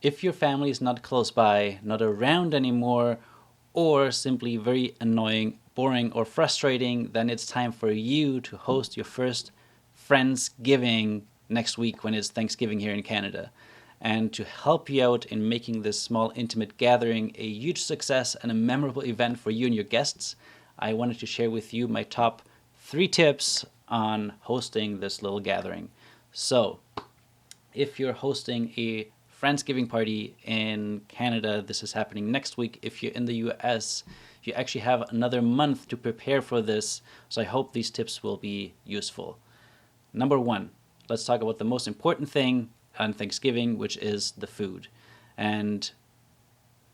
If your family is not close by, not around anymore, or simply very annoying, boring, or frustrating, then it's time for you to host your first Friendsgiving next week when it's Thanksgiving here in Canada. And to help you out in making this small, intimate gathering a huge success and a memorable event for you and your guests, I wanted to share with you my top 3 tips on hosting this little gathering. So, if you're hosting a Friendsgiving party in Canada, this is happening next week. If you're in the US, you actually have another month to prepare for this. So I hope these tips will be useful. Number 1, let's talk about the most important thing on Thanksgiving, which is the food. And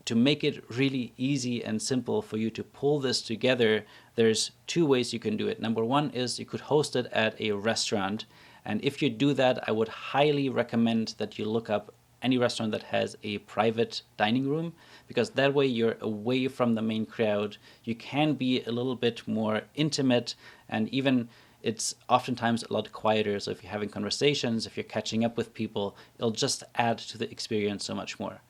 to make it really easy and simple for you to pull this together, there's 2 ways you can do it. Number 1 is you could host it at a restaurant. And if you do that, I would highly recommend that you look up any restaurant that has a private dining room, because that way you're away from the main crowd. You can be a little bit more intimate, and even it's oftentimes a lot quieter. So if you're having conversations, if you're catching up with people, it'll just add to the experience so much more.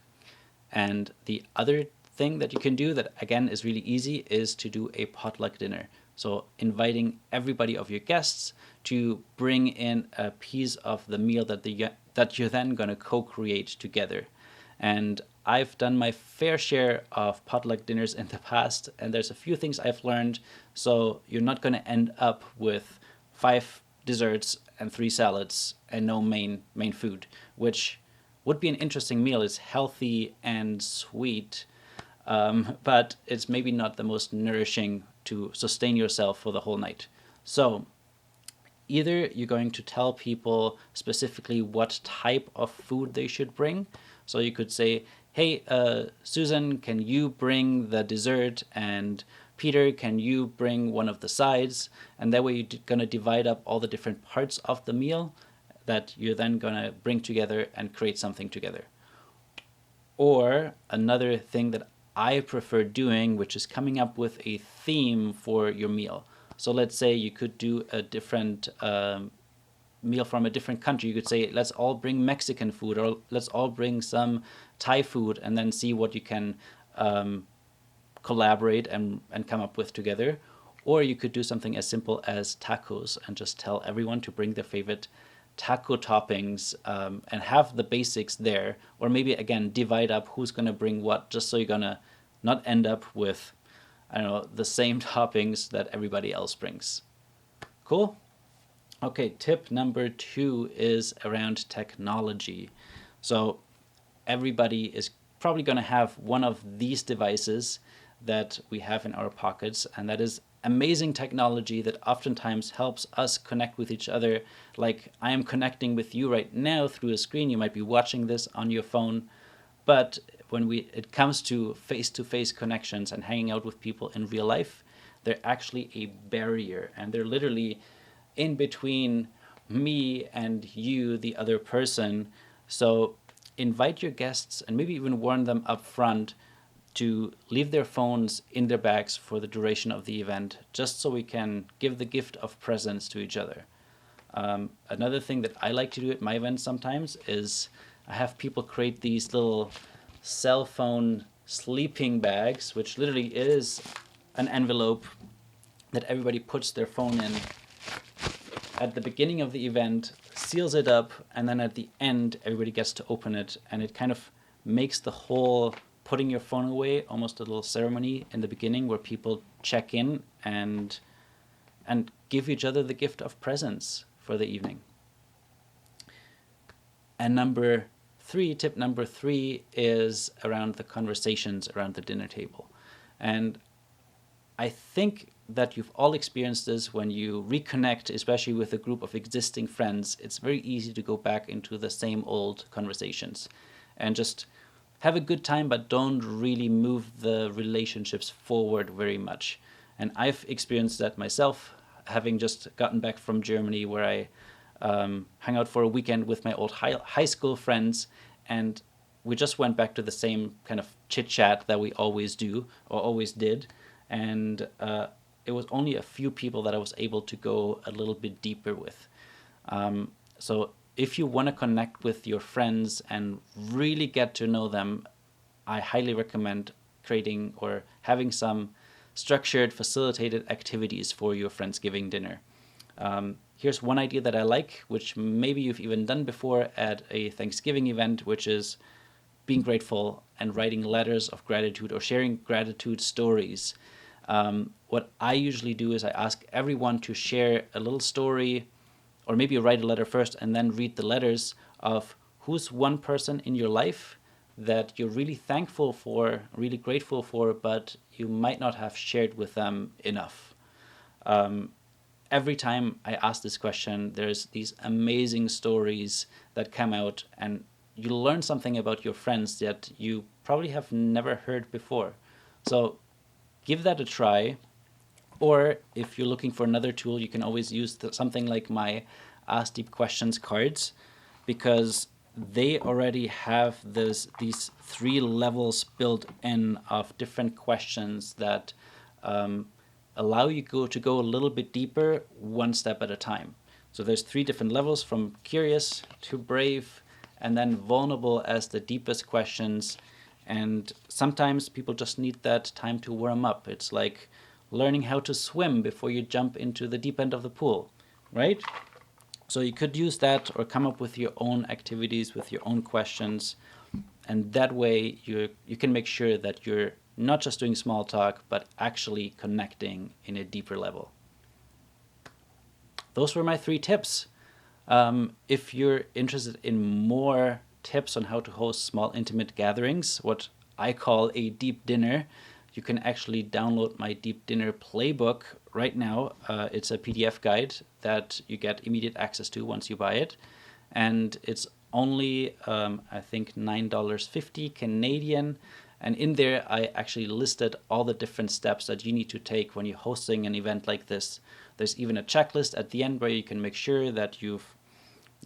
And the other thing that you can do that, again, is really easy is to do a potluck dinner. So inviting everybody of your guests to bring in a piece of the meal that you're then going to co-create together. And I've done my fair share of potluck dinners in the past, and there's a few things I've learned. So you're not going to end up with 5 desserts and 3 salads and no main food, which would be an interesting meal. It's healthy and sweet, but it's maybe not the most nourishing to sustain yourself for the whole night. So either you're going to tell people specifically what type of food they should bring. So you could say, hey, Susan, can you bring the dessert? And Peter, can you bring one of the sides? And that way you're going to divide up all the different parts of the meal that you're then going to bring together and create something together. Or another thing that I prefer doing, which is coming up with a theme for your meal. So let's say you could do a different meal from a different country. You could say, let's all bring Mexican food, or let's all bring some Thai food, and then see what you can collaborate and come up with together. Or you could do something as simple as tacos and just tell everyone to bring their favorite taco toppings and have the basics there. Or maybe, again, divide up who's going to bring what, just so you're going to not end up with, I don't know, the same toppings that everybody else brings. Cool? Okay, tip number 2 is around technology. So everybody is probably going to have one of these devices that we have in our pockets, and that is amazing technology that oftentimes helps us connect with each other. Like I am connecting with you right now through a screen. You might be watching this on your phone, but when it comes to face-to-face connections and hanging out with people in real life, they're actually a barrier, and they're literally in between me and you, the other person. So invite your guests and maybe even warn them up front to leave their phones in their bags for the duration of the event, just so we can give the gift of presence to each other. Another thing that I like to do at my events sometimes is I have people create these little cell phone sleeping bags, which literally is an envelope that everybody puts their phone in at the beginning of the event, seals it up, and then at the end everybody gets to open it, and it kind of makes the whole putting your phone away almost a little ceremony in the beginning where people check in and give each other the gift of presence for the evening. And tip number 3 is around the conversations around the dinner table. And I think that you've all experienced this when you reconnect, especially with a group of existing friends. It's very easy to go back into the same old conversations and just have a good time, but don't really move the relationships forward very much. And I've experienced that myself, having just gotten back from Germany, where I hung out for a weekend with my old high school friends, and we just went back to the same kind of chit chat that we always do or always did. And it was only a few people that I was able to go a little bit deeper with. So if you want to connect with your friends and really get to know them, I highly recommend creating or having some structured, facilitated activities for your Friendsgiving dinner. Here's one idea that I like, which maybe you've even done before at a Thanksgiving event, which is being grateful and writing letters of gratitude or sharing gratitude stories. What I usually do is I ask everyone to share a little story, or maybe you write a letter first and then read the letters of who's one person in your life that you're really thankful for, really grateful for, but you might not have shared with them enough. Every time I ask this question, there's these amazing stories that come out, and you learn something about your friends that you probably have never heard before. So give that a try. Or if you're looking for another tool, you can always use something like my Ask Deep Questions cards, because they already have these 3 levels built in of different questions that allow you to go a little bit deeper, one step at a time. So there's 3 different levels, from curious to brave, and then vulnerable as the deepest questions. And sometimes people just need that time to warm up. It's like learning how to swim before you jump into the deep end of the pool, right? So you could use that or come up with your own activities with your own questions. And that way you can make sure that you're not just doing small talk, but actually connecting in a deeper level. Those were my 3 tips. If you're interested in more tips on how to host small intimate gatherings, what I call a deep dinner, you can actually download my deep dinner playbook right now. It's a PDF guide that you get immediate access to once you buy it. And it's only, I think, $9.50 Canadian. And in there, I actually listed all the different steps that you need to take when you're hosting an event like this. There's even a checklist at the end where you can make sure that you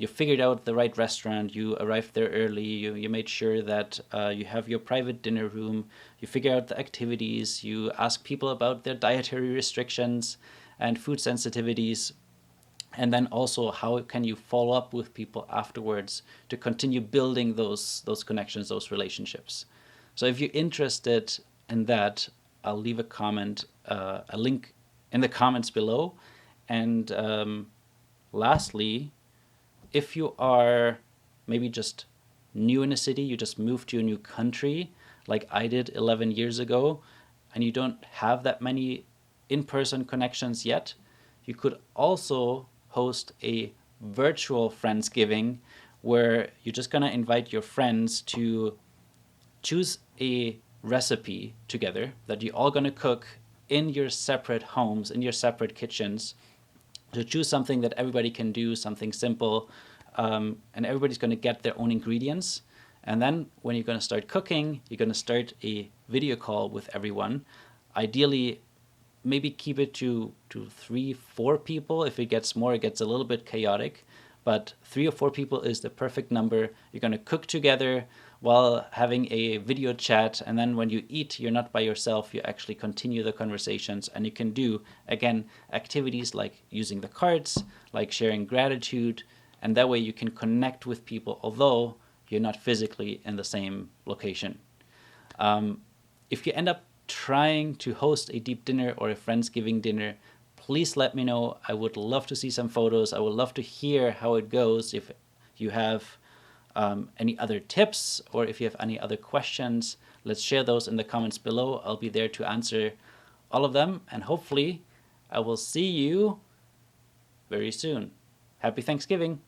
figured out the right restaurant, you arrived there early, you made sure that you have your private dinner room, you figure out the activities, you ask people about their dietary restrictions and food sensitivities, and then also how can you follow up with people afterwards to continue building those connections, those relationships. So if you're interested in that, I'll leave a comment, a link in the comments below. And lastly, if you are maybe just new in a city, you just moved to a new country, like I did 11 years ago, and you don't have that many in-person connections yet, you could also host a virtual Friendsgiving where you're just going to invite your friends to choose a recipe together that you're all going to cook in your separate homes, in your separate kitchens. To choose something that everybody can do, something simple, and everybody's going to get their own ingredients. And then when you're going to start cooking, you're going to start a video call with everyone. Ideally, maybe keep it to 3-4 people. If it gets more, it gets a little bit chaotic. But 3 or 4 people is the perfect number. You're going to cook together while having a video chat, and then when you eat, you're not by yourself, you actually continue the conversations, and you can do, again, activities like using the cards, like sharing gratitude, and that way you can connect with people, although you're not physically in the same location. If you end up trying to host a deep dinner or a Friendsgiving dinner, please let me know. I would love to see some photos. I would love to hear how it goes. If you have any other tips, or if you have any other questions, let's share those in the comments below. I'll be there to answer all of them, and hopefully I will see you very soon. Happy Thanksgiving!